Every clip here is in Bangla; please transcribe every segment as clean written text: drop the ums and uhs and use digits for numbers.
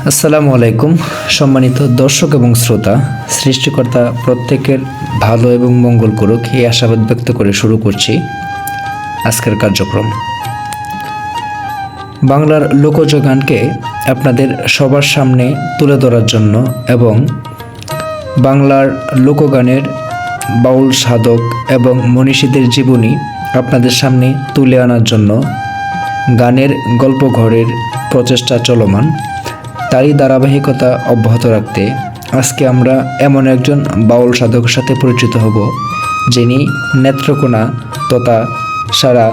আসসালামু আলাইকুম সম্মানিত দর্শক এবং শ্রোতা। সৃষ্টিকর্তা প্রত্যেকের ভালো এবং মঙ্গল করুক এই আশাবাদ ব্যক্ত করে শুরু করছি আজকের কার্যক্রম। বাংলার লোকজ গানকে আপনাদের সবার সামনে তুলে ধরার জন্য এবং বাংলার লোকগানের বাউল সাধক এবং মনীষীদের জীবনী আপনাদের সামনে তুলে আনার জন্য গানের গল্পঘরের প্রচেষ্টা চলমান। তারই ধারাবাহিকতা অব্যাহত রাখতে আজকে আমরা এমন একজন বাউল সাধকের সাথে পরিচিত হব, যিনি নেত্রকোনা তথা সারা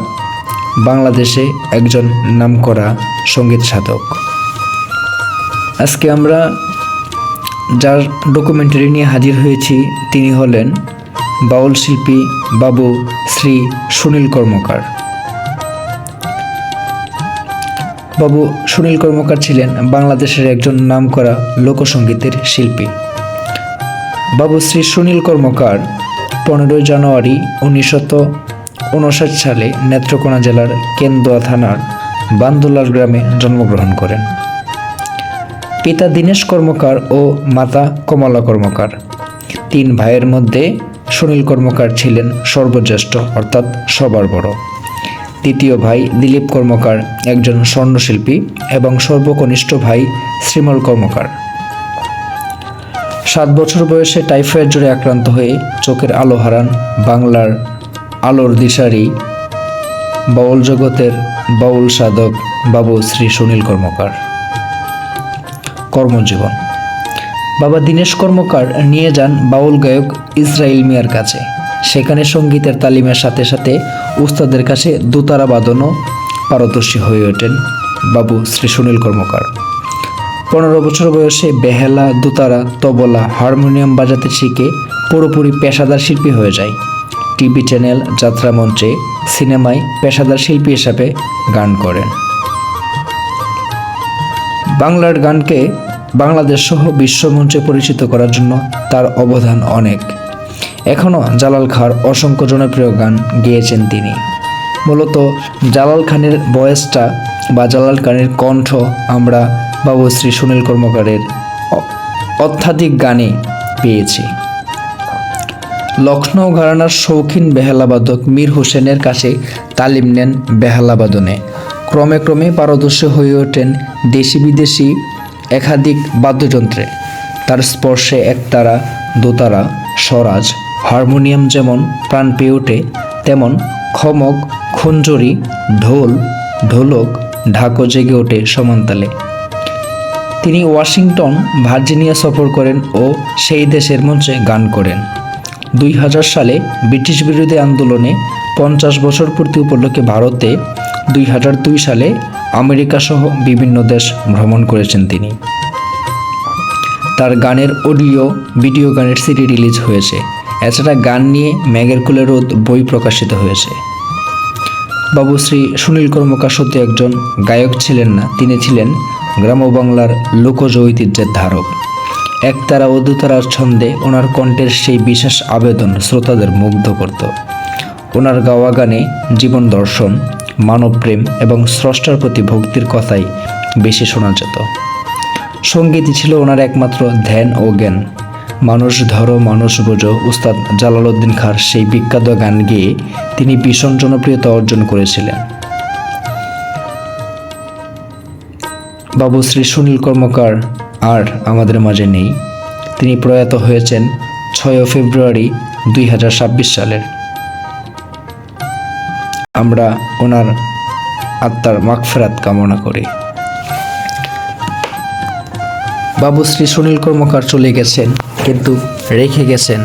বাংলাদেশে একজন নামকরা সঙ্গীত সাধক। আজকে আমরা যার ডকুমেন্টারি নিয়ে হাজির হয়েছি তিনি হলেন বাউল শিল্পী বাবু শ্রী সুনীল কর্মকার। বাবু সুনীল কর্মকার ছিলেন বাংলাদেশের একজন নামকরা লোকসঙ্গীতের শিল্পী। বাবু শ্রী সুনীল কর্মকার 15 জানুয়ারি 1959 সালে নেত্রকোনা জেলার কেন্দুয়া থানার বান্দুলার গ্রামে জন্মগ্রহণ করেন। পিতা দীনেশ কর্মকার ও মাতা কমলা কর্মকার। 3 ভাইয়ের মধ্যে সুনীল কর্মকার ছিলেন সর্বজ্যেষ্ঠ অর্থাৎ সবার বড়। দ্বিতীয় ভাই দিলীপ কর্মকার একজন স্বর্ণশিল্পী এবং সর্বকনিষ্ঠ ভাই শ্রীমল কর্মকার। 7 বছর বয়সে টাইফয়েড জ্বরে আক্রান্ত হয়ে চোখের আলো হারান বাংলার আলোর দিশারি বাউল জগতের বাউল সাধক বাবু শ্রী সুনীল কর্মকার। কর্মজীবন: বাবা দীনেশ কর্মকার নিয়ে যান বাউল গায়ক ইসরাইল মিয়ার কাছে। সেখানে সঙ্গীতের তালিমের সাথে সাথে উস্তাদের কাছে দোতারা বাদনও পারদর্শী হয়ে ওঠেন বাবু শ্রী সুনীল কর্মকার। 15 বছর বয়সে বেহালা, দোতারা, তবলা, হারমোনিয়াম বাজাতে শিখে পুরোপুরি পেশাদার শিল্পী হয়ে যায়। টিভি চ্যানেল, যাত্রা মঞ্চে, সিনেমায় পেশাদার শিল্পী হিসাবে গান করেন। বাংলার গানকে বাংলাদেশ সহ বিশ্বমঞ্চে পরিচিত করার জন্য তার অবদান অনেক। এখনও জালাল খাঁর অসংখ্য জনপ্রিয় গান গেয়েছেন তিনি। মূলত জালাল খানের ভয়েসটা বা জালাল খানের কণ্ঠ আমরা বাবু শ্রী সুনীল কর্মকারের অত্যাধিক গানে পেয়েছি। লখনৌ ঘরানার শৌখিন বেহালাবাদক মীর হোসেনের কাছে তালিম নেন বেহালাবাদনে। ক্রমে ক্রমে পারদর্শী হয়ে ওঠেন দেশি বিদেশি একাধিক বাদ্যযন্ত্রে। তার স্পর্শে একতারা, দোতারা, স্বরাজ, হারমোনিয়াম যেমন প্রাণ পেয়ে ওঠে, তেমন খমক, খঞ্জরি, ঢোল, ঢোলক, ঢাকও জেগে ওঠে সমানতালে। তিনি ওয়াশিংটন, ভার্জিনিয়া সফর করেন ও সেই দেশের মঞ্চে গান করেন। 2000 সালে ব্রিটিশ বিরোধী আন্দোলনে 50 বছর পূর্তি উপলক্ষে ভারতে, 2002 সালে আমেরিকা সহ বিভিন্ন দেশ ভ্রমণ করেছেন তিনি। তার গানের অডিও ভিডিও গানের সিডি রিলিজ হয়েছে। এছাড়া গান নিয়ে মেঘের কোলে রোদ বই প্রকাশিত হয়েছে। বাবু শ্রী সুনীল কর্মকার শুধু একজন গায়ক ছিলেন না, তিনি ছিলেন গ্রাম্য বাংলার লোকজ ঐতিহ্যের ধারক। একতারা ও দুতারার ছন্দে ওনার কণ্ঠের সেই বিশেষ আবেদন শ্রোতাদের মুগ্ধ করত। ওনার গাওয়া গানে জীবন দর্শন, মানবপ্রেম এবং স্রষ্টার প্রতি ভক্তির কথাই বেশি শোনা যেত। সঙ্গীতই ছিল ওনার একমাত্র ধ্যান ও জ্ঞান। মানুষ ধরো মানুষ বোঝো উস্তাদ জালালউদ্দিন খাঁর সেই বিখ্যাত গান গেয়ে তিনি ভীষণ জনপ্রিয়তা অর্জন করেছিলেন। বাবু শ্রী সুনীল কর্মকার আর আমাদের মাঝে নেই। তিনি প্রয়াত হয়েছেন 6 ফেব্রুয়ারি 2026 সালের। আমরা ওনার আত্মার মাগফিরাত কামনা করি। বাবু শ্রী সুনীল কর্মকার চলে গেছেন, কিন্তু রেখে গেছেন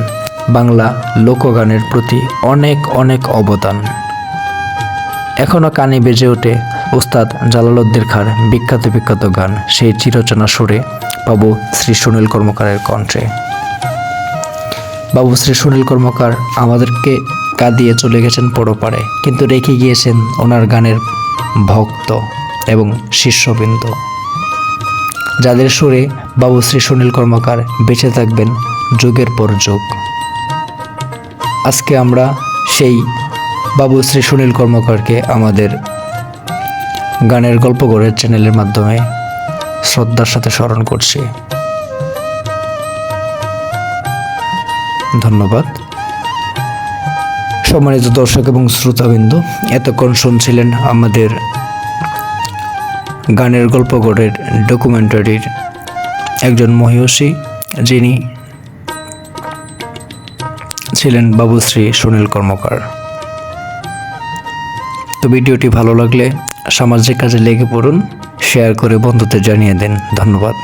বাংলা লোকগানের প্রতি অনেক অনেক অবদান। এখনও কানে বেজে ওঠে উস্তাদ জালালউদ্দিন খাঁর বিখ্যাত বিখ্যাত গান, সেই চিরচেনা সুরে বাবু শ্রী সুনীল কর্মকারের কণ্ঠে। বাবু শ্রী সুনীল কর্মকার আমাদেরকে কাঁদিয়ে চলে গেছেন পরপারে, কিন্তু রেখে গিয়েছেন ওনার গানের ভক্ত এবং শিষ্যবৃন্দ, যাদের সুরে বাবু শ্রী সুনীল কর্মকার বেঁচে থাকবেন যুগের পর যুগ। আজকে আমরা সেই বাবু শ্রী সুনীল কর্মকারকে আমাদের গানের গল্পঘরের চ্যানেলের মাধ্যমে শ্রদ্ধার সাথে স্মরণ করছি। ধন্যবাদ। সম্মানিত দর্শক এবং শ্রোতাবৃন্দ, এতক্ষণ শুনছিলেন আমাদের গানের গল্পগড়ের ডকুমেন্টারির একজন মহিষী, যিনি ছিলেন বাবুশ্রী সুনীল কর্মকার। তো ভিডিওটি ভালো লাগলে সামাজিক কাজে লেগে পড়ুন, শেয়ার করে বন্ধুদের জানিয়ে দিন। ধন্যবাদ।